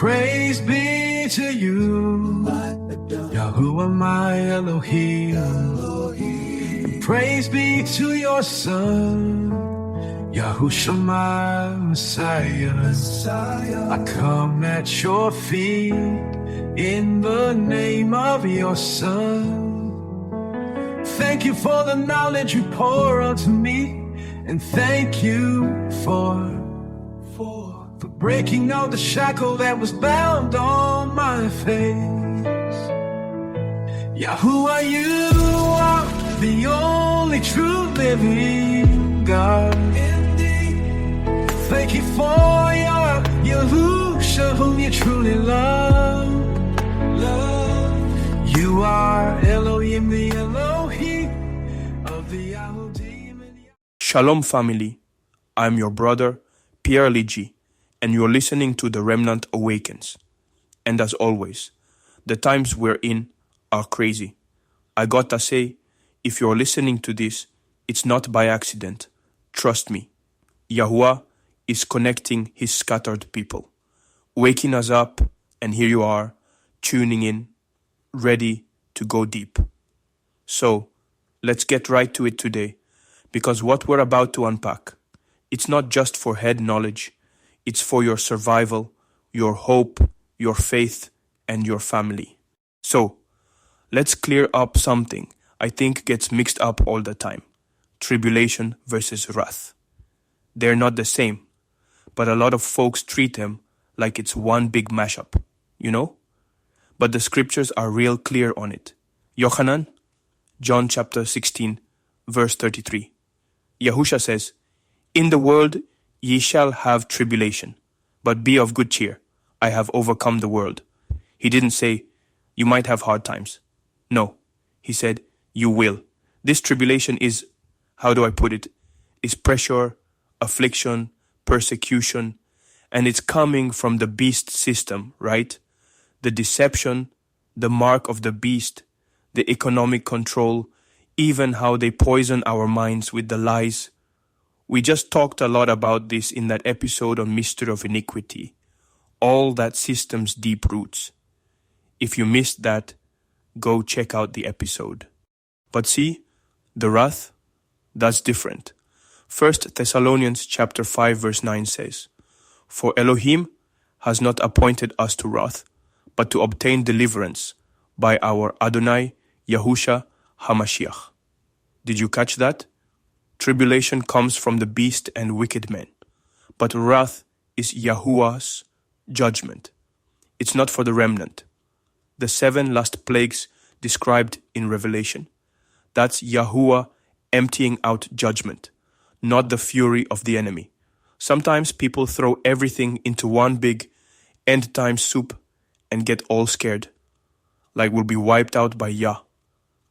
Praise be to you, Yahuah my Elohim. Praise be to your Son, Yahushua my Messiah. I come at your feet in the name of your Son. Thank you for the knowledge you pour unto me, and thank you for breaking all the shackle that was bound on my face. Yahuah, you are the only true living God. Indeed. Thank you for your Yahushua, whom you truly love. You are Elohim, the Elohim of the Yahudim. Shalom family, I'm your brother, Pierre Ligi, and you're listening to the Remnant Awakens. And as always, the times we're in are crazy. I gotta say, if you're listening to this, it's not by accident. Trust me. Yahuah is connecting his scattered people, waking us up, and here you are, tuning in, ready to go deep. So, let's get right to it today, because what we're about to unpack, it's not just for head knowledge, it's for your survival, your hope, your faith, and your family. So, let's clear up something I think gets mixed up all the time. Tribulation versus wrath. They're not the same, but a lot of folks treat them like it's one big mashup, you know? But the scriptures are real clear on it. Yochanan, John chapter 16, verse 33. Yahushua says, "In the world ye shall have tribulation, but be of good cheer. I have overcome the world." He didn't say, you might have hard times. No, he said, you will. This tribulation is, how do I put it, is pressure, affliction, persecution, and it's coming from the beast system, right? The deception, the mark of the beast, the economic control, even how they poison our minds with the lies. We just talked a lot about this in that episode on Mystery of Iniquity. All that system's deep roots. If you missed that, go check out the episode. But see, the wrath, that's different. 1 Thessalonians chapter 5 verse 9 says, "For Elohim has not appointed us to wrath, but to obtain deliverance by our Adonai Yahushua HaMashiach." Did you catch that? Tribulation comes from the beast and wicked men, but wrath is Yahuah's judgment. It's not for the remnant. The 7 last plagues described in Revelation, that's Yahuah emptying out judgment, not the fury of the enemy. Sometimes people throw everything into one big end-time soup and get all scared, like we'll be wiped out by Yah.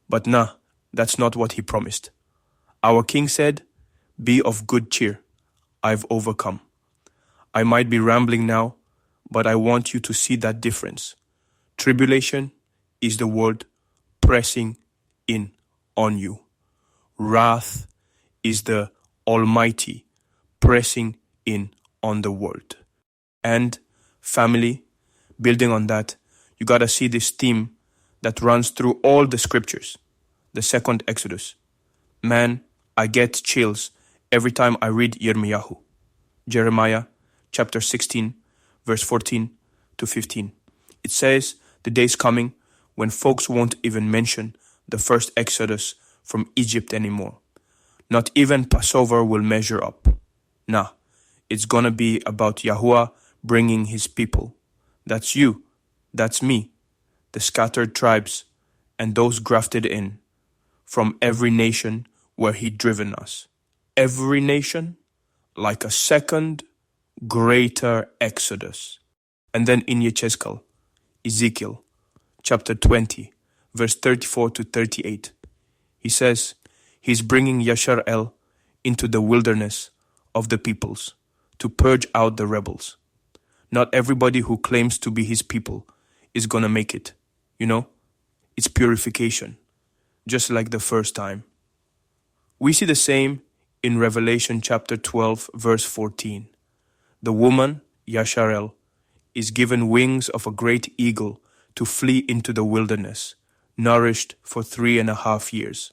But nah, that's not what he promised. Our King said, "Be of good cheer. I've overcome." I might be rambling now, but I want you to see that difference. Tribulation is the word pressing in on you. Wrath is the Almighty pressing in on the world. And family, building on that, you gotta see this theme that runs through all the scriptures. The second Exodus. Man, I get chills every time I read Yirmiyahu. Jeremiah chapter 16, verse 14 to 15. It says, the day's coming when folks won't even mention the first Exodus from Egypt anymore. Not even Passover will measure up. Nah, it's gonna be about Yahuah bringing his people. That's you, that's me, the scattered tribes, and those grafted in, from every nation where he'd driven us. Every nation, like a second, greater Exodus. And then in Yechezkel, Ezekiel, chapter 20, verse 34 to 38, he says, he's bringing Yashar'el into the wilderness of the peoples to purge out the rebels. Not everybody who claims to be his people is gonna make it, you know? It's purification, just like the first time. We see the same in Revelation chapter 12, verse 14. The woman, Yashar'el, is given wings of a great eagle to flee into the wilderness, nourished for 3.5 years.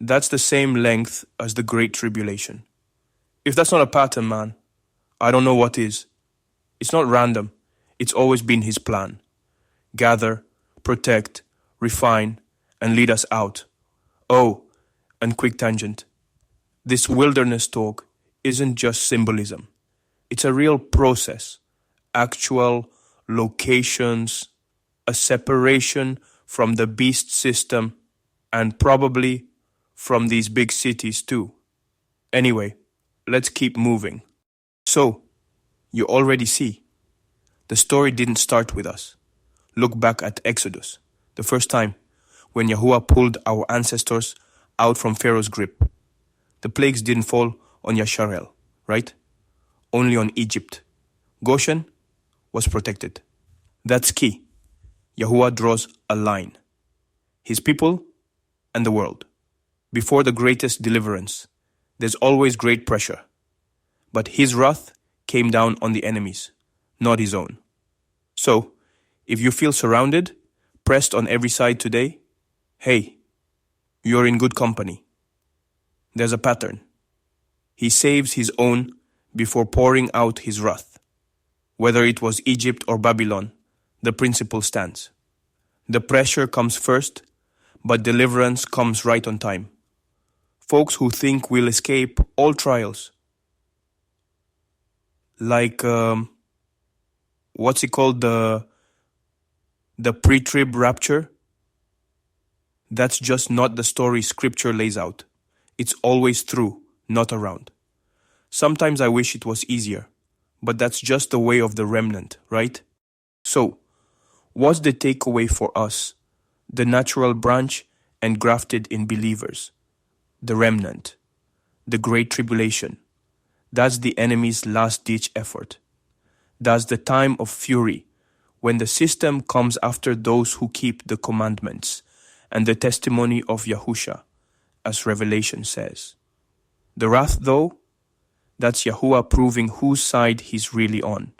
That's the same length as the Great Tribulation. If that's not a pattern, man, I don't know what is. It's not random. It's always been his plan. Gather, protect, refine, and lead us out. Oh, and quick tangent. This wilderness talk isn't just symbolism. It's a real process. Actual locations, a separation from the beast system, and probably from these big cities too. Anyway, let's keep moving. So, you already see, the story didn't start with us. Look back at Exodus, the first time when Yahuah pulled our ancestors out from Pharaoh's grip. The plagues didn't fall on Yashar'el, right? Only on Egypt. Goshen was protected. That's key. Yahuah draws a line. His people and the world. Before the greatest deliverance, there's always great pressure. But his wrath came down on the enemies, not his own. So, if you feel surrounded, pressed on every side today, hey, you're in good company. There's a pattern. He saves his own before pouring out his wrath. Whether it was Egypt or Babylon, the principle stands. The pressure comes first, but deliverance comes right on time. Folks who think we'll escape all trials, like, what's it called, the pre-trib rapture? That's just not the story Scripture lays out. It's always through, not around. Sometimes I wish it was easier, but that's just the way of the remnant, right? So, what's the takeaway for us, the natural branch engrafted in believers? The remnant, the great tribulation. That's the enemy's last-ditch effort. That's the time of fury, when the system comes after those who keep the commandments and the testimony of Yahusha, as Revelation says. The wrath, though, that's Yahuah proving whose side he's really on,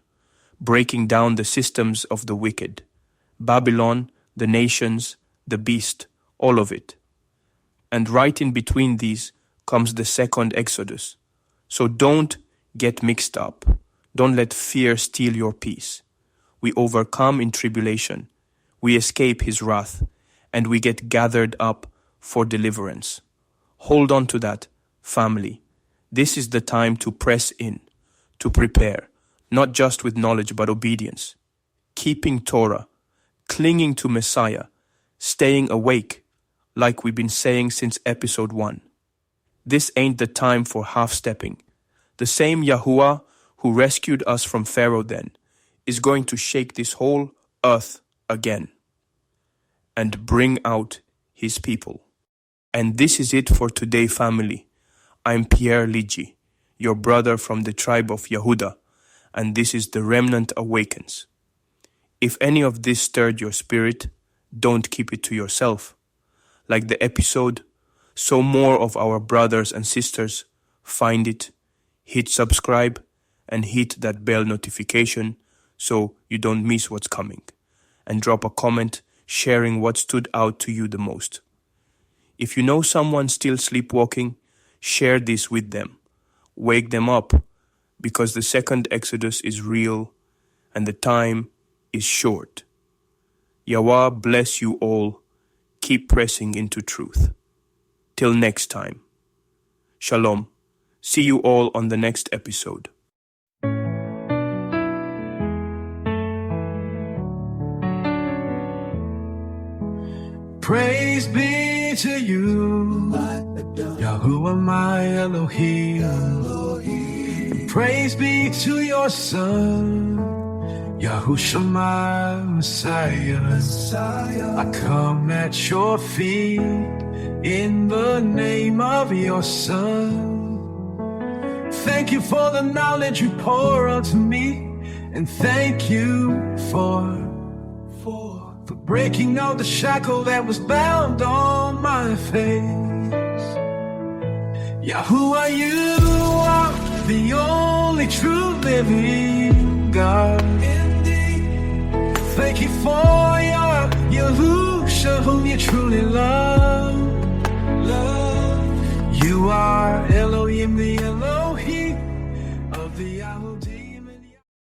breaking down the systems of the wicked, Babylon, the nations, the beast, all of it. And right in between these comes the second Exodus. So don't get mixed up. Don't let fear steal your peace. We overcome in tribulation. We escape his wrath, and we get gathered up for deliverance. Hold on to that, family. This is the time to press in, to prepare, not just with knowledge but obedience. Keeping Torah, clinging to Messiah, staying awake, like we've been saying since episode 1. This ain't the time for half-stepping. The same Yahuah who rescued us from Pharaoh then is going to shake this whole earth again and bring out his people. And this is it for today, family. I'm Pierre Ligi, your brother from the tribe of Yehudah, and this is the Remnant Awakens. If any of this stirred your spirit, don't keep it to yourself. Like the episode, so more of our brothers and sisters find it, hit subscribe, and hit that bell notification so you don't miss what's coming. And drop a comment sharing what stood out to you the most. If you know someone still sleepwalking, share this with them. Wake them up, because the second Exodus is real and the time is short. Yahuah bless you all. Keep pressing into truth. Till next time. Shalom. See you all on the next episode. Praise be to you, Yahuah my Elohim. Praise be to your Son, Yahushua my Messiah. I come at your feet in the name of your Son. Thank you for the knowledge you pour onto me, and thank you for breaking out the shackle that was bound on my face. Yahuah, you are the only true living God. thank you for your Yahuah, whom you truly love. You are Elohim, the Elohim of the Yahuah.